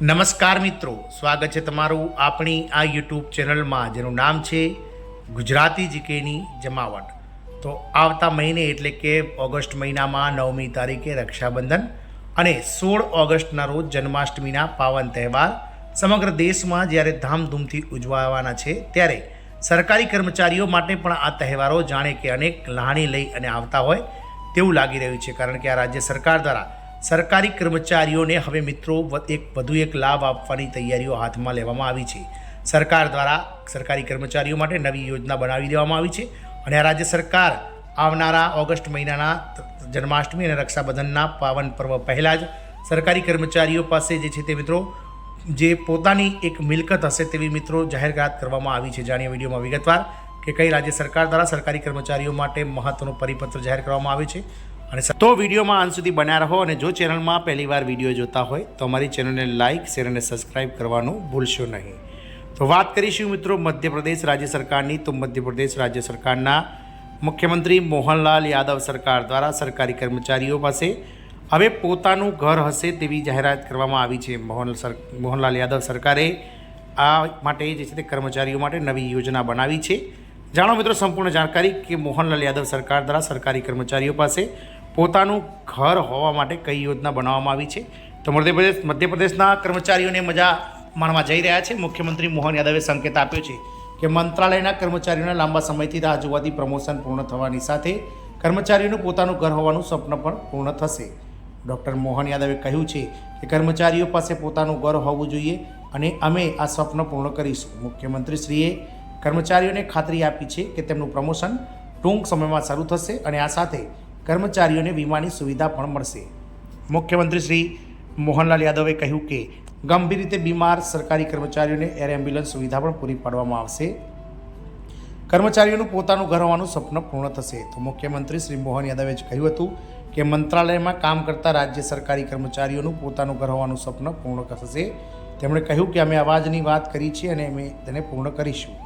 નમસ્કાર મિત્રો, સ્વાગત છે તમારું આપણી આ યુટ્યુબ ચેનલમાં જેનું નામ છે ગુજરાતી જીકેની જમાવટ। તો આવતા મહિને એટલે કે ઓગસ્ટ મહિનામાં 9મી તારીખે રક્ષાબંધન અને 16 ઓગસ્ટના રોજ જન્માષ્ટમીના પાવન તહેવાર સમગ્ર દેશમાં જ્યારે ધામધૂમથી ઉજવવાના છે, ત્યારે સરકારી કર્મચારીઓ માટે પણ આ તહેવારો જાણે કે અનેક લાણી લઈ અને આવતા હોય તેવું લાગી રહ્યું છે। કારણ કે આ રાજ્ય સરકાર દ્વારા સરકારી કર્મચારીઓને હવે મિત્રો વધુ એક લાભ આપવાની તૈયારીઓ હાથમાં લેવામાં આવી છે। સરકાર દ્વારા સરકારી કર્મચારીઓ માટે નવી યોજના બનાવી દેવામાં આવી છે અને આ રાજ્ય સરકાર આવનારા ઓગસ્ટ મહિનાના જન્માષ્ટમી અને રક્ષાબંધનના પાવન પર્વ પહેલાં જ સરકારી કર્મચારીઓ પાસે જે છે તે મિત્રો જે પોતાની એક મિલકત હશે તેવી મિત્રો જાહેરાત કરવામાં આવી છે। જાણીએ વિડીયોમાં વિગતવાર કે કઈ રાજ્ય સરકાર દ્વારા સરકારી કર્મચારીઓ માટે મહત્વનો પરિપત્ર જાહેર કરવામાં આવ્યો છે। અને તો વિડીયોમાં અંત સુધી બન્યા રહો અને જો ચેનલમાં પહેલીવાર વિડીયો જોતા હોય તો અમારી ચેનલને લાઇક, શેર અને સબસ્ક્રાઇબ કરવાનું ભૂલશો નહીં। તો વાત કરીશું મિત્રો મધ્યપ્રદેશ રાજ્ય સરકારની। તો મધ્યપ્રદેશ રાજ્ય સરકારના મુખ્યમંત્રી મોહનલાલ યાદવ સરકાર દ્વારા સરકારી કર્મચારીઓ પાસે હવે પોતાનું ઘર હશે તેવી જાહેરાત કરવામાં આવી છે। મોહનલાલ યાદવ સરકારે આ માટે જે છે તે કર્મચારીઓ માટે નવી યોજના બનાવી છે। જાણો મિત્રો સંપૂર્ણ જાણકારી કે મોહનલાલ યાદવ સરકાર દ્વારા સરકારી કર્મચારીઓ પાસે પોતાનું ઘર હોવા માટે કઈ યોજના બનાવવામાં આવી છે। તો મધ્યપ્રદેશના કર્મચારીઓને મજા માણવા જઈ રહ્યા છે। મુખ્યમંત્રી મોહન યાદવે સંકેત આપ્યો છે કે મંત્રાલયના કર્મચારીઓને લાંબા સમયથી રાહ જોવાથી પ્રમોશન પૂર્ણ થવાની સાથે કર્મચારીઓનું પોતાનું ઘર હોવાનું સ્વપ્ન પણ પૂર્ણ થશે। ડૉક્ટર મોહન યાદવે કહ્યું છે કે કર્મચારીઓ પાસે પોતાનું ઘર હોવું જોઈએ અને અમે આ સ્વપ્ન પૂર્ણ કરીશું। મુખ્યમંત્રીશ્રીએ કર્મચારીઓને ખાતરી આપી છે કે તેમનું પ્રમોશન ટૂંક સમયમાં શરૂ થશે અને આ સાથે કર્મચારીઓને વીમાની સુવિધા પણ મળશે। મુખ્યમંત્રી શ્રી મોહનલાલ યાદવે કહ્યું કે ગંભીર રીતે બીમાર સરકારી કર્મચારીઓને એર એમ્બ્યુલન્સ સુવિધા પણ પૂરી પાડવામાં આવશે। કર્મચારીઓનું પોતાનું ઘર હોવાનું સ્વપ્ન પૂર્ણ થશે। તો મુખ્યમંત્રી શ્રી મોહન યાદવે કહ્યું હતું કે મંત્રાલયમાં કામ કરતા રાજ્ય સરકારી કર્મચારીઓનું પોતાનું ઘર હોવાનું સ્વપ્ન પૂર્ણ થશે। તેમણે કહ્યું કે અમે અવાજની વાત કરી છે અને અમે તેને પૂર્ણ કરીશું।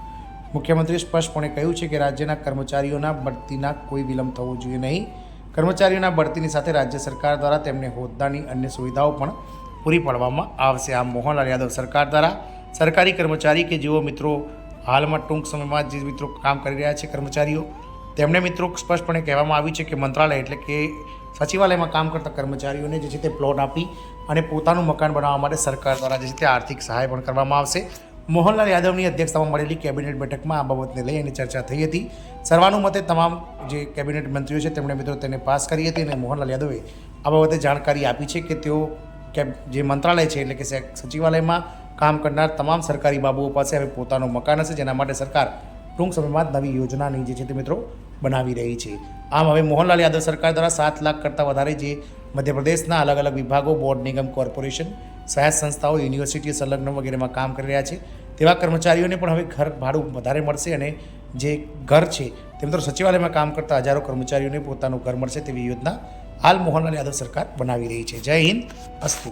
મુખ્યમંત્રીએ સ્પષ્ટપણે કહ્યું છે કે રાજ્યના કર્મચારીઓના બઢતીના કોઈ વિલંબ થવો જોઈએ નહીં। કર્મચારીઓના બઢતીની સાથે રાજ્ય સરકાર દ્વારા તેમને હોદ્દાની અન્ય સુવિધાઓ પણ પૂરી પાડવામાં આવશે। આમ મોહનલાલ યાદવ સરકાર દ્વારા સરકારી કર્મચારી કે જેઓ મિત્રો હાલમાં ટૂંક સમયમાં જે મિત્રો કામ કરી રહ્યા છે કર્મચારીઓ, તેમને મિત્રો સ્પષ્ટપણે કહેવામાં આવ્યું છે કે મંત્રાલય એટલે કે સચિવાલયમાં કામ કરતા કર્મચારીઓને જે છે તે પ્લોટ આપી અને પોતાનું મકાન બનાવવા માટે સરકાર દ્વારા જે છે તે આર્થિક સહાય પણ કરવામાં આવશે। મોહનલાલ યાદવની અધ્યક્ષતામાં મળેલી કેબિનેટ બેઠકમાં આ બાબતને લઈ અને ચર્ચા થઈ હતી। સર્વાનુમતે તમામ જે કેબિનેટ મંત્રીઓ છે તેમણે મિત્રો તેને પાસ કરી હતી અને મોહનલાલ યાદવે આ બાબતે જાણકારી આપી છે કે તેઓ જે મંત્રાલય છે એટલે કે સચિવાલયમાં કામ કરનાર તમામ સરકારી બાબુઓ પાસે હવે પોતાનું મકાન હશે, જેના માટે સરકાર ટૂંક સમયમાં જ નવી યોજનાની જે છે તે મિત્રો બનાવી રહી છે। આમ હવે મોહનલાલ યાદવ સરકાર દ્વારા 7 લાખ કરતાં વધારે જે મધ્યપ્રદેશના અલગ અલગ વિભાગો, બોર્ડ, નિગમ, કોર્પોરેશન, સહાયક સંસ્થાઓ, યુનિવર્સિટી સંલગ્ન વગેરેમાં કામ કરી રહ્યા છે તેવા કર્મચારીઓને પણ હવે ઘર ભાડું વધારે મળશે અને જે ઘર છે તે મિત્રો સચિવાલયમાં કામ કરતા હજારો કર્મચારીઓને પોતાનું ઘર મળશે તેવી યોજના હાલ મોહનલાલ યાદવ સરકાર બનાવી રહી છે। જય હિન્દ, અસ્તુ।